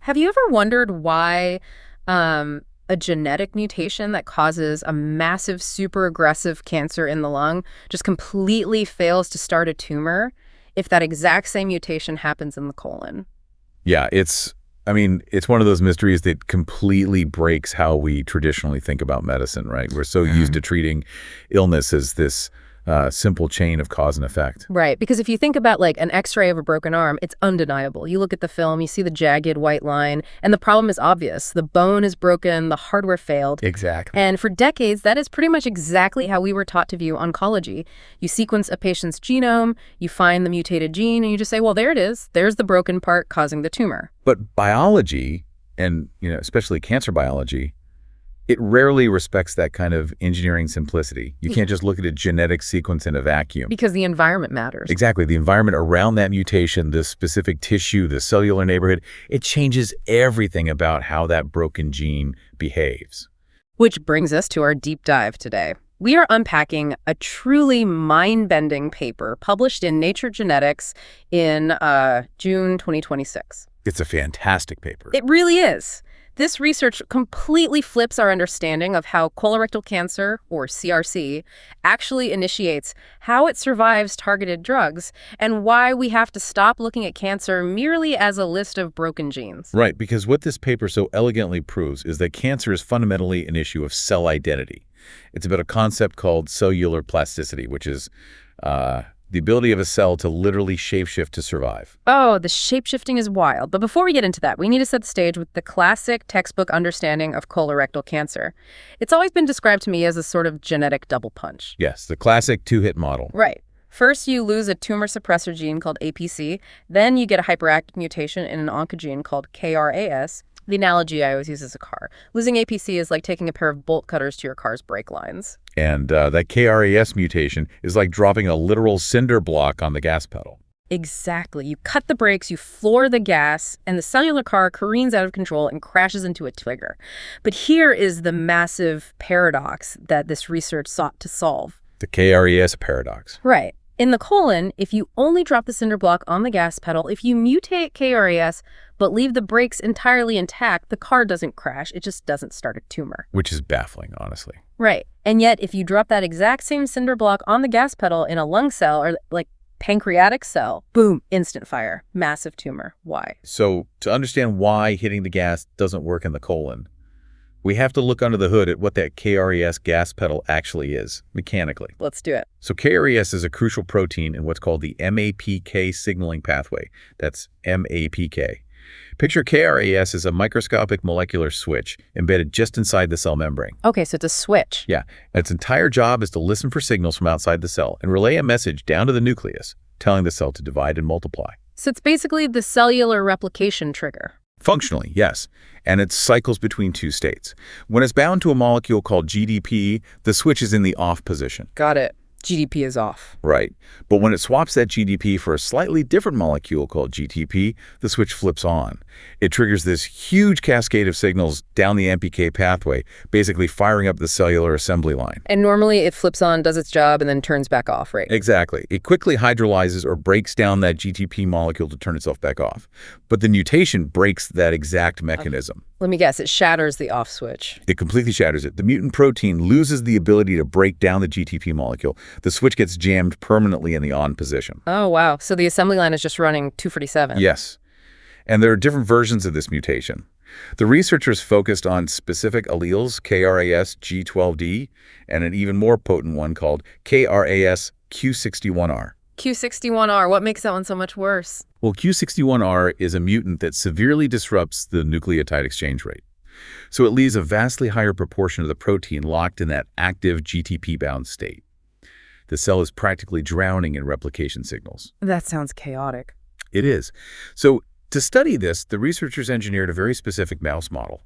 Have you ever wondered why a genetic mutation that causes a massive, super aggressive cancer in the lung just completely fails to start a tumor if that exact same mutation happens in the colon? Yeah, it's one of those mysteries that completely breaks how we traditionally think about medicine, right? We're so used to treating illness as this simple chain of cause and effect. Right, because if you think about like an x-ray of a broken arm, it's undeniable. You look at the film, you see the jagged white line, and the problem is obvious. The bone is broken, the hardware failed. Exactly. And for decades, that is pretty much exactly how we were taught to view oncology. You sequence a patient's genome, you find the mutated gene, and you just say, well, there it is. There's the broken part causing the tumor. But biology, and especially cancer biology, it rarely respects that kind of engineering simplicity. You can't just look at a genetic sequence in a vacuum. Because the environment matters. Exactly. The environment around that mutation, the specific tissue, the cellular neighborhood, it changes everything about how that broken gene behaves. Which brings us to our deep dive today. We are unpacking a truly mind-bending paper published in Nature Genetics in June 2026. It's a fantastic paper. It really is. This research completely flips our understanding of how colorectal cancer, or CRC, actually initiates, how it survives targeted drugs, and why we have to stop looking at cancer merely as a list of broken genes. Right, because what this paper so elegantly proves is that cancer is fundamentally an issue of cell identity. It's about a concept called cellular plasticity, which is the ability of a cell to literally shapeshift to survive. Oh, the shapeshifting is wild. But before we get into that, we need to set the stage with the classic textbook understanding of colorectal cancer. It's always been described to me as a sort of genetic double punch. Yes, the classic two-hit model. Right. First, you lose a tumor suppressor gene called APC. Then you get a hyperactive mutation in an oncogene called KRAS. The analogy I always use is a car. Losing APC is like taking a pair of bolt cutters to your car's brake lines. And that KRAS mutation is like dropping a literal cinder block on the gas pedal. Exactly. You cut the brakes, you floor the gas, and the cellular car careens out of control and crashes into a trigger. But here is the massive paradox that this research sought to solve. The KRAS paradox. Right. In the colon, if you only drop the cinder block on the gas pedal, if you mutate KRAS but leave the brakes entirely intact, the car doesn't crash, it just doesn't start a tumor. Which is baffling, honestly. Right. And yet, if you drop that exact same cinder block on the gas pedal in a lung cell or like pancreatic cell, boom, instant fire, massive tumor. Why? So to understand why hitting the gas doesn't work in the colon, we have to look under the hood at what that KRAS gas pedal actually is, mechanically. Let's do it. So KRAS is a crucial protein in what's called the MAPK signaling pathway. That's MAPK. Picture KRAS as a microscopic molecular switch embedded just inside the cell membrane. Okay, so it's a switch. Yeah. Its entire job is to listen for signals from outside the cell and relay a message down to the nucleus, telling the cell to divide and multiply. So it's basically the cellular replication trigger. Functionally, yes. And it cycles between two states. When it's bound to a molecule called GDP, the switch is in the off position. Got it. GDP is off. Right. But when it swaps that GDP for a slightly different molecule called GTP, the switch flips on. It triggers this huge cascade of signals down the MPK pathway, basically firing up the cellular assembly line. And normally it flips on, does its job, and then turns back off, right? Exactly. It quickly hydrolyzes or breaks down that GTP molecule to turn itself back off. But the mutation breaks that exact mechanism. Let me guess, it shatters the off switch. It completely shatters it. The mutant protein loses the ability to break down the GTP molecule. The switch gets jammed permanently in the on position. Oh, wow. So the assembly line is just running 247. Yes. And there are different versions of this mutation. The researchers focused on specific alleles, KRAS G12D, and an even more potent one called KRAS Q61R. Q61R, what makes that one so much worse? Well, Q61R is a mutant that severely disrupts the nucleotide exchange rate. So it leaves a vastly higher proportion of the protein locked in that active GTP-bound state. The cell is practically drowning in replication signals. That sounds chaotic. It is. So to study this, the researchers engineered a very specific mouse model.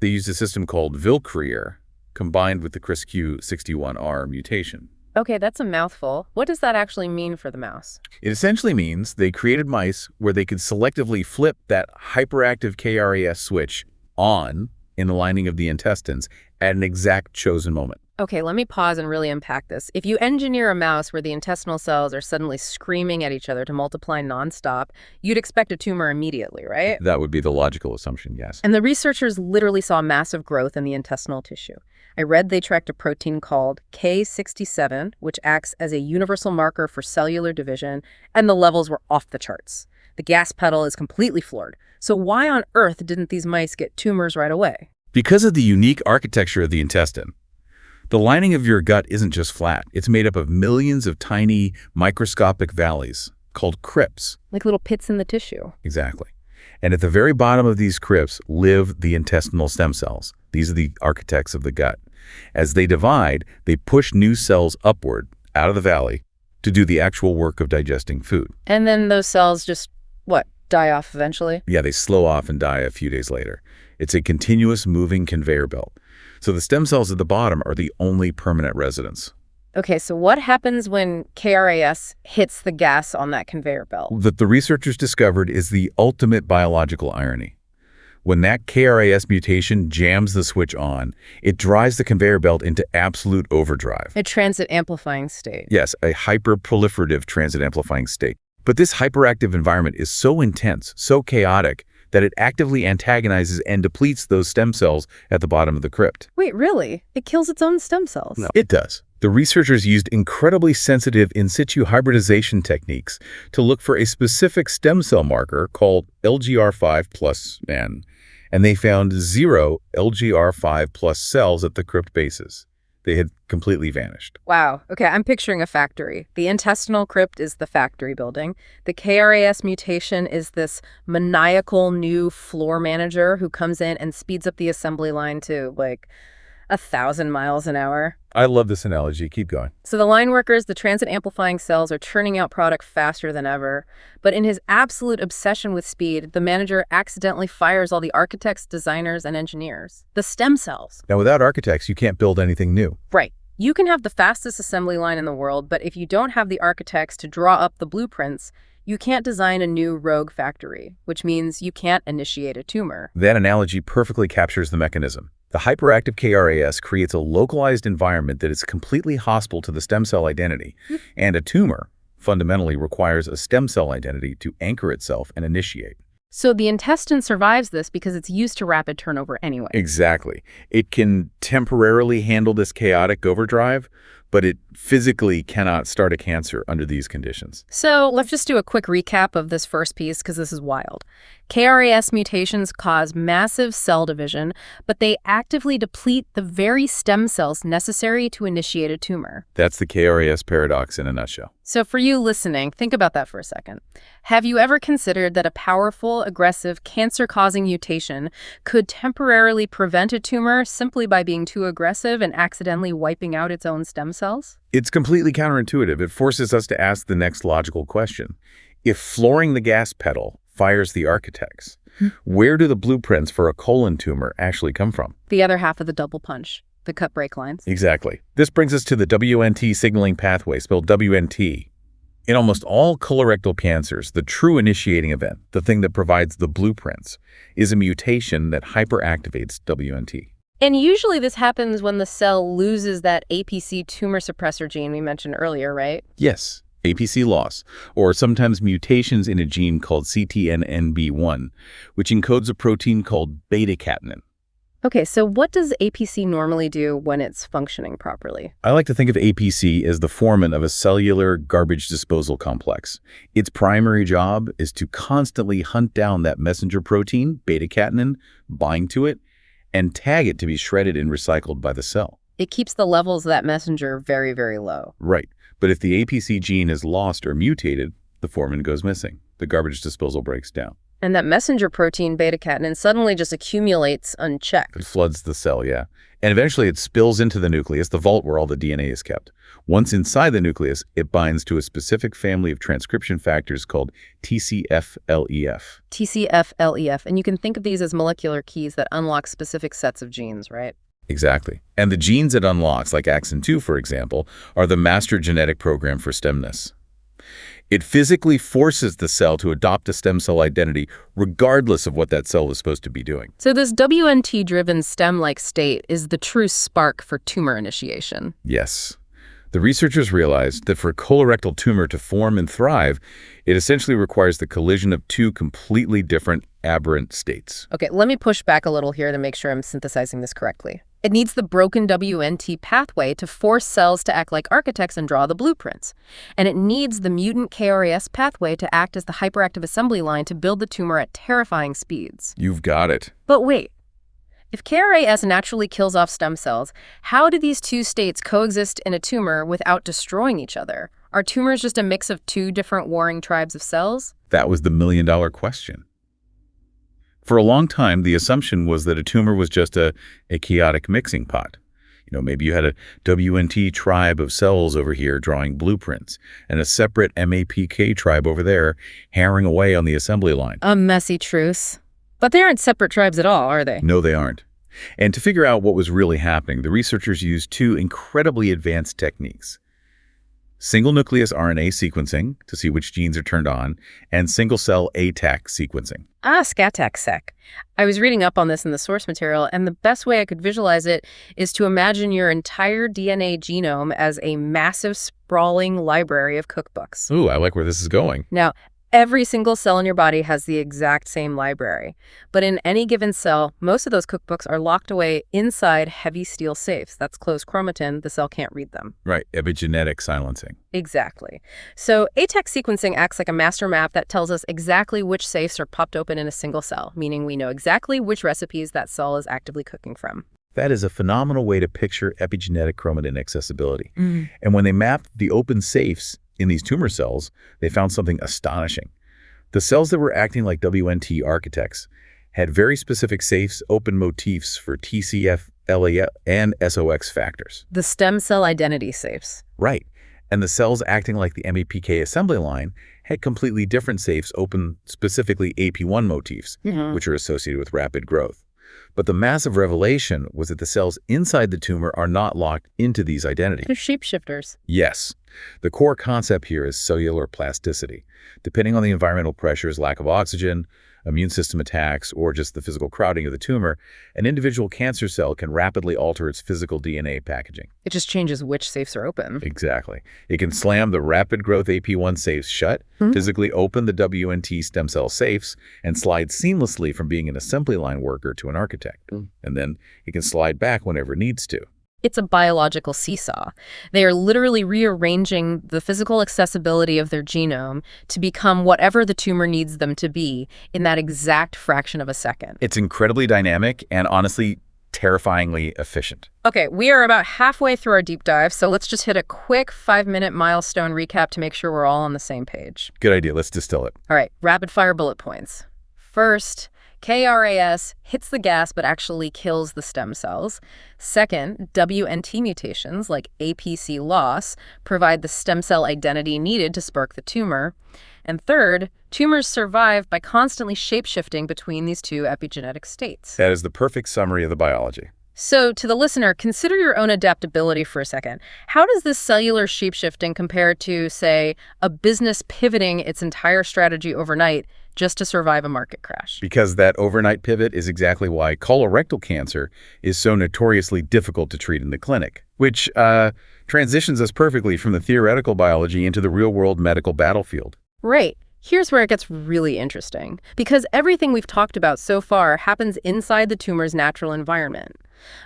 They used a system called Vilcreer combined with the CRISQ61R mutation. Okay, that's a mouthful. What does that actually mean for the mouse? It essentially means they created mice where they could selectively flip that hyperactive KRAS switch on in the lining of the intestines at an exact chosen moment. Okay, let me pause and really unpack this. If you engineer a mouse where the intestinal cells are suddenly screaming at each other to multiply nonstop, you'd expect a tumor immediately, right? That would be the logical assumption, yes. And the researchers literally saw massive growth in the intestinal tissue. I read they tracked a protein called K67, which acts as a universal marker for cellular division, and the levels were off the charts. The gas pedal is completely floored. So why on earth didn't these mice get tumors right away? Because of the unique architecture of the intestine. The lining of your gut isn't just flat. It's made up of millions of tiny, microscopic valleys called crypts. Like little pits in the tissue. Exactly. And at the very bottom of these crypts live the intestinal stem cells. These are the architects of the gut. As they divide, they push new cells upward out of the valley to do the actual work of digesting food. And then those cells just, die off eventually? Yeah, they slow off and die a few days later. It's a continuous moving conveyor belt. So the stem cells at the bottom are the only permanent residents. Okay, so what happens when KRAS hits the gas on that conveyor belt? What the researchers discovered is the ultimate biological irony. When that KRAS mutation jams the switch on, it drives the conveyor belt into absolute overdrive. A transit amplifying state. Yes, a hyperproliferative transit amplifying state. But this hyperactive environment is so intense, so chaotic, that it actively antagonizes and depletes those stem cells at the bottom of the crypt. Wait, really? It kills its own stem cells? No, it does. The researchers used incredibly sensitive in situ hybridization techniques to look for a specific stem cell marker called LGR5+N, and they found 0 LGR5+ cells at the crypt bases. They had completely vanished. Wow. Okay, I'm picturing a factory. The intestinal crypt is the factory building. The KRAS mutation is this maniacal new floor manager who comes in and speeds up the assembly line to, 1,000 miles an hour. I love this analogy. Keep going. So the line workers, the transit amplifying cells, are churning out product faster than ever. But in his absolute obsession with speed, the manager accidentally fires all the architects, designers, and engineers. The stem cells. Now, without architects, you can't build anything new. Right. You can have the fastest assembly line in the world, but if you don't have the architects to draw up the blueprints, you can't design a new rogue factory, which means you can't initiate a tumor. That analogy perfectly captures the mechanism. The hyperactive KRAS creates a localized environment that is completely hostile to the stem cell identity, and a tumor fundamentally requires a stem cell identity to anchor itself and initiate. So the intestine survives this because it's used to rapid turnover anyway. Exactly. It can temporarily handle this chaotic overdrive, but it physically cannot start a cancer under these conditions. So let's just do a quick recap of this first piece because this is wild. KRAS mutations cause massive cell division, but they actively deplete the very stem cells necessary to initiate a tumor. That's the KRAS paradox in a nutshell. So for you listening, think about that for a second. Have you ever considered that a powerful, aggressive, cancer-causing mutation could temporarily prevent a tumor simply by being too aggressive and accidentally wiping out its own stem cells? It's completely counterintuitive. It forces us to ask the next logical question. If flooring the gas pedal fires the architects, where do the blueprints for a colon tumor actually come from? The other half of the double punch, the cut break lines. Exactly. This brings us to the WNT signaling pathway, spelled WNT. In almost all colorectal cancers, the true initiating event, the thing that provides the blueprints, is a mutation that hyperactivates WNT. And usually this happens when the cell loses that APC tumor suppressor gene we mentioned earlier, right? Yes, APC loss, or sometimes mutations in a gene called CTNNB1, which encodes a protein called beta-catenin. Okay, so what does APC normally do when it's functioning properly? I like to think of APC as the foreman of a cellular garbage disposal complex. Its primary job is to constantly hunt down that messenger protein, beta-catenin, bind to it, and tag it to be shredded and recycled by the cell. It keeps the levels of that messenger very, very low. Right. But if the APC gene is lost or mutated, the foreman goes missing. The garbage disposal breaks down. And that messenger protein, beta-catenin, suddenly just accumulates unchecked. It floods the cell, yeah. And eventually it spills into the nucleus, the vault where all the DNA is kept. Once inside the nucleus, it binds to a specific family of transcription factors called TCF-LEF. TCF-LEF. And you can think of these as molecular keys that unlock specific sets of genes, right? Exactly. And the genes it unlocks, like AXIN2, for example, are the master genetic program for stemness. It physically forces the cell to adopt a stem cell identity regardless of what that cell is supposed to be doing. So this WNT-driven stem-like state is the true spark for tumor initiation. Yes. The researchers realized that for a colorectal tumor to form and thrive, it essentially requires the collision of two completely different aberrant states. Okay, let me push back a little here to make sure I'm synthesizing this correctly. It needs the broken WNT pathway to force cells to act like architects and draw the blueprints. And it needs the mutant KRAS pathway to act as the hyperactive assembly line to build the tumor at terrifying speeds. You've got it. But wait, if KRAS naturally kills off stem cells, how do these two states coexist in a tumor without destroying each other? Are tumors just a mix of two different warring tribes of cells? That was the million-dollar question. For a long time, the assumption was that a tumor was just a chaotic mixing pot. Maybe you had a WNT tribe of cells over here drawing blueprints, and a separate MAPK tribe over there hammering away on the assembly line. A messy truce. But they aren't separate tribes at all, are they? No, they aren't. And to figure out what was really happening, the researchers used two incredibly advanced techniques. Single-nucleus RNA sequencing to see which genes are turned on, and single-cell ATAC sequencing. SCATAC-sec. I was reading up on this in the source material, and the best way I could visualize it is to imagine your entire DNA genome as a massive, sprawling library of cookbooks. Ooh, I like where this is going. Now, every single cell in your body has the exact same library. But in any given cell, most of those cookbooks are locked away inside heavy steel safes. That's closed chromatin. The cell can't read them. Right, epigenetic silencing. Exactly. So ATAC sequencing acts like a master map that tells us exactly which safes are popped open in a single cell, meaning we know exactly which recipes that cell is actively cooking from. That is a phenomenal way to picture epigenetic chromatin accessibility. And when they mapped the open safes in these tumor cells, they found something astonishing. The cells that were acting like WNT architects had very specific safes open motifs for TCF, LA, and SOX factors. The stem cell identity safes. Right. And the cells acting like the MAPK assembly line had completely different safes open specifically AP1 motifs, which are associated with rapid growth. But the massive revelation was that the cells inside the tumor are not locked into these identities. They're shapeshifters. Yes. The core concept here is cellular plasticity. Depending on the environmental pressures, lack of oxygen, immune system attacks, or just the physical crowding of the tumor, an individual cancer cell can rapidly alter its physical DNA packaging. It just changes which safes are open. Exactly. It can slam the rapid growth AP1 safes shut, physically open the WNT stem cell safes, and slide seamlessly from being an assembly line worker to an architect. And then it can slide back whenever it needs to. It's a biological seesaw. They are literally rearranging the physical accessibility of their genome to become whatever the tumor needs them to be in that exact fraction of a second. It's incredibly dynamic and honestly terrifyingly efficient. Okay, we are about halfway through our deep dive, so let's just hit a quick 5-minute milestone recap to make sure we're all on the same page. Good idea. Let's distill it. All right, rapid fire bullet points. First, KRAS hits the gas but actually kills the stem cells. Second, WNT mutations like APC loss provide the stem cell identity needed to spark the tumor. And third, tumors survive by constantly shape-shifting between these two epigenetic states. That is the perfect summary of the biology. So, to the listener, consider your own adaptability for a second. How does this cellular shape-shifting compare to, say, a business pivoting its entire strategy overnight just to survive a market crash? Because that overnight pivot is exactly why colorectal cancer is so notoriously difficult to treat in the clinic, which transitions us perfectly from the theoretical biology into the real-world medical battlefield. Right. Here's where it gets really interesting, because everything we've talked about so far happens inside the tumor's natural environment.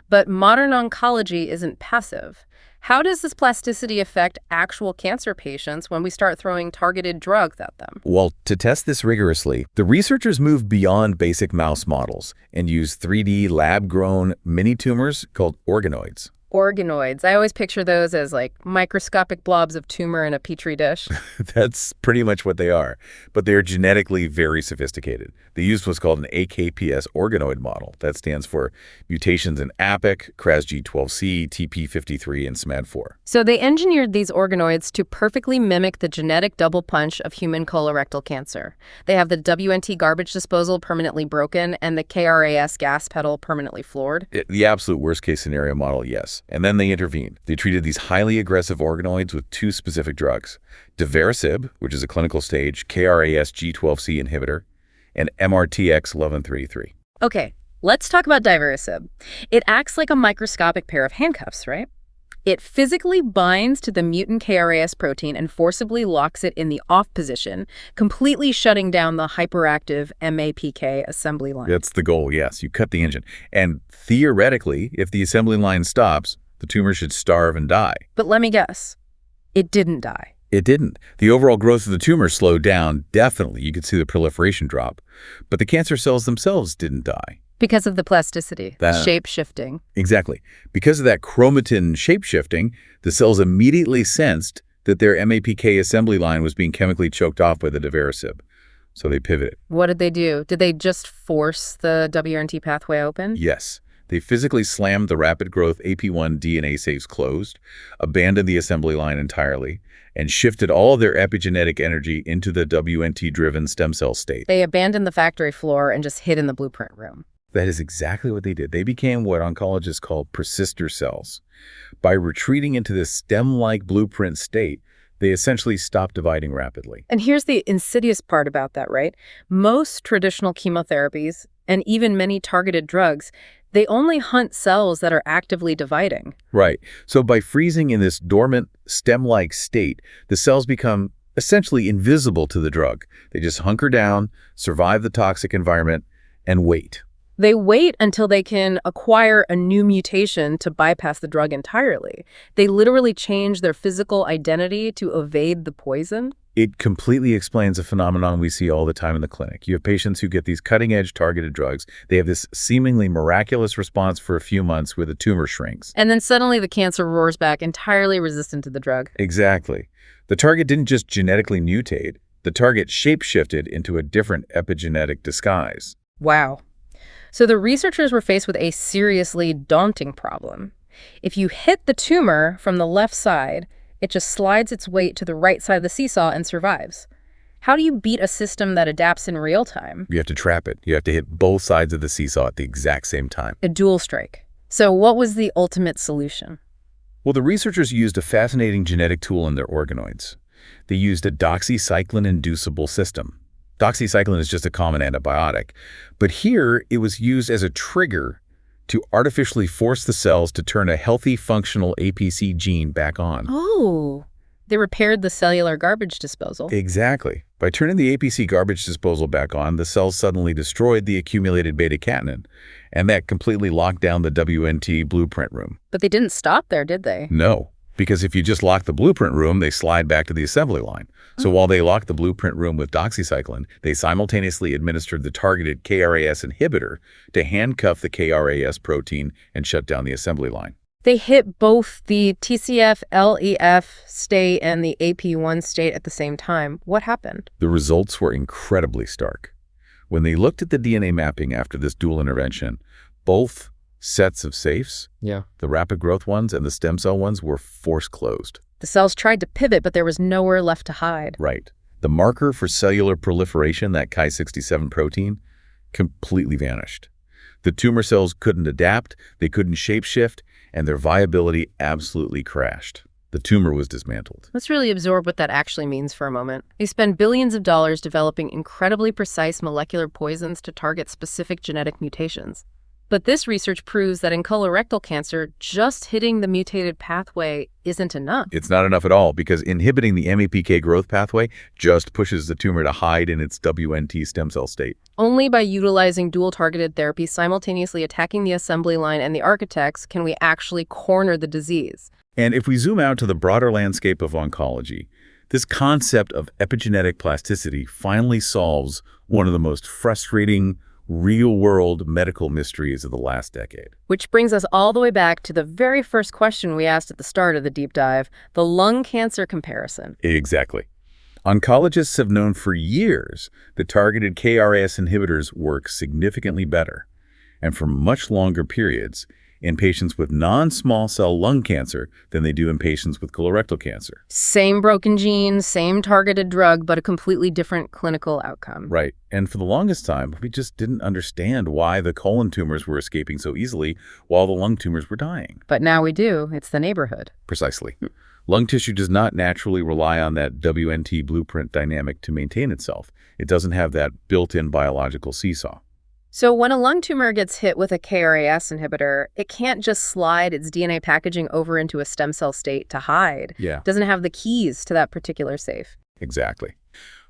But modern oncology isn't passive. How does this plasticity affect actual cancer patients when we start throwing targeted drugs at them? Well, to test this rigorously, the researchers moved beyond basic mouse models and used 3D lab-grown mini-tumors called organoids. Organoids. I always picture those as like microscopic blobs of tumor in a petri dish. That's pretty much what they are, but they are genetically very sophisticated. They used what's called an AKPS organoid model. That stands for mutations in APC, KRAS G12C, TP53, and SMAD4. So they engineered these organoids to perfectly mimic the genetic double punch of human colorectal cancer. They have the WNT garbage disposal permanently broken and the KRAS gas pedal permanently floored. The absolute worst case scenario model, yes. Yes, and then they intervened. They treated these highly aggressive organoids with two specific drugs, divarasib, which is a clinical stage KRAS G12C inhibitor, and MRTX 1133. Okay, let's talk about divarasib. It acts like a microscopic pair of handcuffs, right? It physically binds to the mutant KRAS protein and forcibly locks it in the off position, completely shutting down the hyperactive MAPK assembly line. That's the goal, yes. You cut the engine. And theoretically, if the assembly line stops, the tumor should starve and die. But let me guess, it didn't die. It didn't. The overall growth of the tumor slowed down, definitely. You could see the proliferation drop. But the cancer cells themselves didn't die. Because of the plasticity, shape-shifting. Exactly. Because of that chromatin shape-shifting, the cells immediately sensed that their MAPK assembly line was being chemically choked off by the divarasib. So they pivoted. What did they do? Did they just force the WNT pathway open? Yes. They physically slammed the rapid growth AP1 DNA safes closed, abandoned the assembly line entirely, and shifted all of their epigenetic energy into the WNT-driven stem cell state. They abandoned the factory floor and just hid in the blueprint room. That is exactly what they did. They became what oncologists call persister cells. By retreating into this stem-like blueprint state, they essentially stopped dividing rapidly. And here's the insidious part about that, right? Most traditional chemotherapies, and even many targeted drugs, they only hunt cells that are actively dividing. Right. So by freezing in this dormant stem-like state, the cells become essentially invisible to the drug. They just hunker down, survive the toxic environment, and wait. They wait until they can acquire a new mutation to bypass the drug entirely. They literally change their physical identity to evade the poison. It completely explains a phenomenon we see all the time in the clinic. You have patients who get these cutting-edge targeted drugs. They have this seemingly miraculous response for a few months where the tumor shrinks. And then suddenly the cancer roars back, entirely resistant to the drug. Exactly. The target didn't just genetically mutate. The target shape-shifted into a different epigenetic disguise. Wow. So the researchers were faced with a seriously daunting problem. If you hit the tumor from the left side, it just slides its weight to the right side of the seesaw and survives. How do you beat a system that adapts in real time? You have to trap it. You have to hit both sides of the seesaw at the exact same time. A dual strike. So what was the ultimate solution? Well, the researchers used a fascinating genetic tool in their organoids. They used a doxycycline-inducible system. Doxycycline is just a common antibiotic, but here it was used as a trigger to artificially force the cells to turn a healthy, functional APC gene back on. Oh, they repaired the cellular garbage disposal. Exactly. By turning the APC garbage disposal back on, the cells suddenly destroyed the accumulated beta-catenin, and that completely locked down the WNT blueprint room. But they didn't stop there, did they? No. Because if you just lock the blueprint room, they slide back to the assembly line. So while they locked the blueprint room with doxycycline, they simultaneously administered the targeted KRAS inhibitor to handcuff the KRAS protein and shut down the assembly line. They hit both the TCF, LEF state and the AP1 state at the same time. What happened? The results were incredibly stark. When they looked at the DNA mapping after this dual intervention, both sets of safes, the rapid growth ones and the stem cell ones, were force closed. The cells tried to pivot, but there was nowhere left to hide. Right. The marker for cellular proliferation, that Ki-67 protein, completely vanished. The tumor cells couldn't adapt, they couldn't shapeshift, and their viability absolutely crashed. The tumor was dismantled. Let's really absorb what that actually means for a moment. They spend billions of dollars developing incredibly precise molecular poisons to target specific genetic mutations. But this research proves that in colorectal cancer, just hitting the mutated pathway isn't enough. It's not enough at all, because inhibiting the MAPK growth pathway just pushes the tumor to hide in its WNT stem cell state. Only by utilizing dual-targeted therapy, simultaneously attacking the assembly line and the architects, can we actually corner the disease. And if we zoom out to the broader landscape of oncology, this concept of epigenetic plasticity finally solves one of the most frustrating, real-world medical mysteries of the last decade. Which brings us all the way back to the very first question we asked at the start of the deep dive, the lung cancer comparison. Exactly. Oncologists have known for years that targeted KRAS inhibitors work significantly better, and for much longer periods, in patients with non-small cell lung cancer than they do in patients with colorectal cancer. Same broken gene, same targeted drug, but a completely different clinical outcome. Right. And for the longest time, we just didn't understand why the colon tumors were escaping so easily while the lung tumors were dying. But now we do. It's the neighborhood. Precisely. Lung tissue does not naturally rely on that WNT blueprint dynamic to maintain itself. It doesn't have that built-in biological seesaw. So when a lung tumor gets hit with a KRAS inhibitor, it can't just slide its DNA packaging over into a stem cell state to hide. Yeah. It doesn't have the keys to that particular safe. Exactly.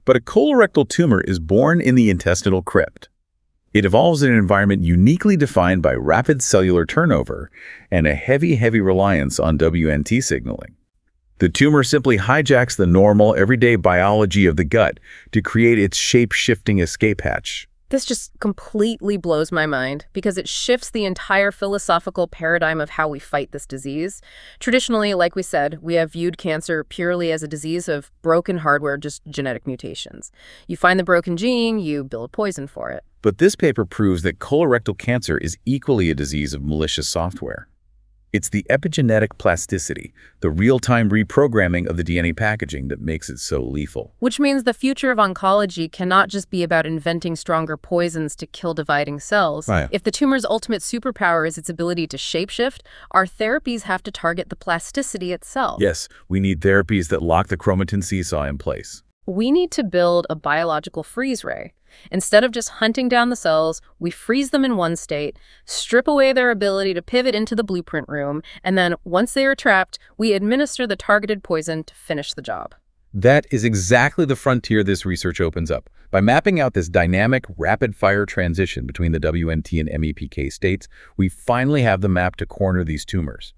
But a colorectal tumor is born in the intestinal crypt. It evolves in an environment uniquely defined by rapid cellular turnover and a heavy reliance on WNT signaling. The tumor simply hijacks the normal, everyday biology of the gut to create its shape-shifting escape hatch. This just completely blows my mind because it shifts the entire philosophical paradigm of how we fight this disease. Traditionally, like we said, we have viewed cancer purely as a disease of broken hardware, just genetic mutations. You find the broken gene, you build poison for it. But this paper proves that colorectal cancer is equally a disease of malicious software. It's the epigenetic plasticity, the real-time reprogramming of the DNA packaging that makes it so lethal. Which means the future of oncology cannot just be about inventing stronger poisons to kill dividing cells. Right. If the tumor's ultimate superpower is its ability to shapeshift, our therapies have to target the plasticity itself. Yes, we need therapies that lock the chromatin seesaw in place. We need to build a biological freeze ray. Instead of just hunting down the cells, we freeze them in one state, strip away their ability to pivot into the blueprint room, and then, once they are trapped, we administer the targeted poison to finish the job. That is exactly the frontier this research opens up. By mapping out this dynamic, rapid-fire transition between the WNT and MAPK states, we finally have the map to corner these tumors.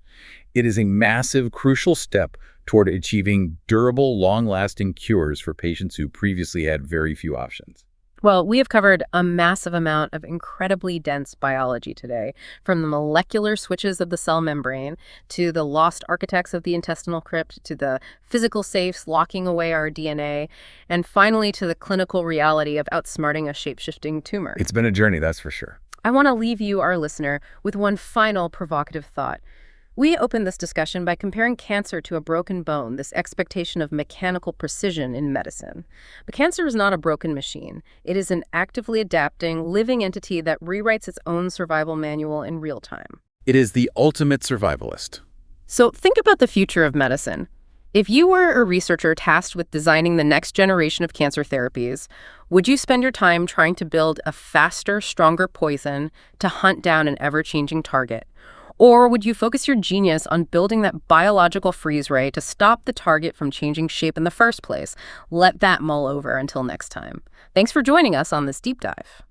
It is a massive, crucial step toward achieving durable, long-lasting cures for patients who previously had very few options. Well, we have covered a massive amount of incredibly dense biology today, from the molecular switches of the cell membrane to the lost architects of the intestinal crypt to the physical safes locking away our DNA, and finally to the clinical reality of outsmarting a shape-shifting tumor. It's been a journey, that's for sure. I want to leave you, our listener, with one final provocative thought. We opened this discussion by comparing cancer to a broken bone, this expectation of mechanical precision in medicine. But cancer is not a broken machine. It is an actively adapting, living entity that rewrites its own survival manual in real time. It is the ultimate survivalist. So think about the future of medicine. If you were a researcher tasked with designing the next generation of cancer therapies, would you spend your time trying to build a faster, stronger poison to hunt down an ever-changing target? Or would you focus your genius on building that biological freeze ray to stop the target from changing shape in the first place? Let that mull over until next time. Thanks for joining us on this deep dive.